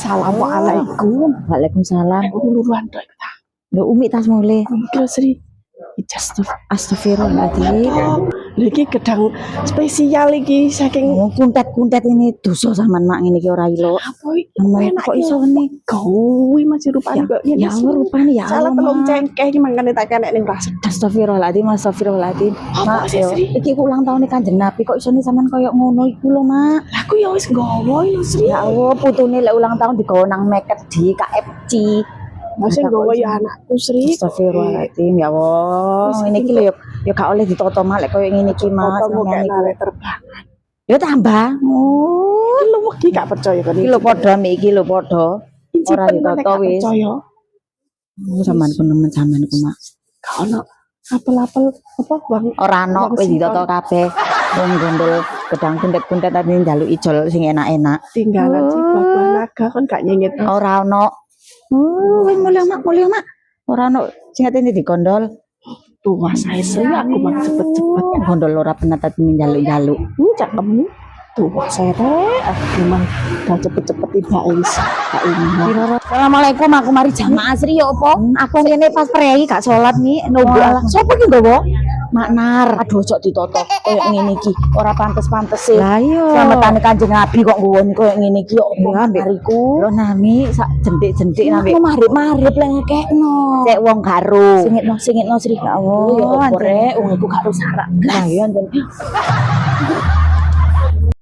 Assalamualaikum. Waalaikumsalam. Uluran tok ta. Lho umi tas mulai. Iki Sri. Astagfirullahaladzim. Lha iki gedang spesial iki saking Kuntet-kuntet ini dosa sampean mak ngene iki ora ilo. apa iki? Enak kok iso ngene. Gawe masih rupane kok ngene. Ya Allah rupane ya Salah Allah. telung Mak. cengkeh iki mangkane tak kenek ning rasa. Astagfirullahaladzim, astagfirullahaladzim. Apa Mak, sih, yo, Sri? iki ulang tahun Kanjeng Nabi kok iso sampean koyo ngono iku lho, Mak. Lah aku ya wis nggawa lho Sri. Ya Allah, putune lek ulang tahun digawa nang Meket di KFC. Masih nggawa ya anakku Sri. Astagfirullahaladzim, ya Allah. Ini iki lho yo gak oleh ditoto malek koyo ngene iki, Mas. Fotomu kayak Sampeyan iku. narik terbang. Yo tambah. Oh, Iki lho wedi gak percaya kan iki lho padha mbek iki lho padha. Ora ditoto wis. percaya. Sampeanku nemen sampeanku, Mak. Gak ono apel-apel apa Bang? Ora ono wis ditoto kabeh. Wong gondol gedang kuntet-kuntet tadi njaluk ijol sing enak-enak. Tinggalan si buah naga kan gak nyengit. Ora ono. Wis mulya Mak. Ora ono sing atene dikondol. Tuh saya Sri aku mah cepet-cepet. Gondol ora pernah tadi njaluk-njaluk. Cakep. Tuh saya memang udah cepet-cepet tiba wis. Kak ini. Assalamualaikum, aku mari jamaah Sri ya apa? Aku ngene pas prei gak salat nih nunggu. Sopo ki nggawa? Maknar. Aduh ojo ditoto koyo ngene iki. Ora pantes-pantes e. Lah iya. Slametane Kanjeng Nabi kok nggawa koyo ngene iki kok mbariku. Lho nami sak jentik-jentik nami. Aku marip-marip lek ngekekno. Cek wong karo. Singitno Sri. Ya Allah. Ya opo rek wong iku gak rusak. Lah iya njen.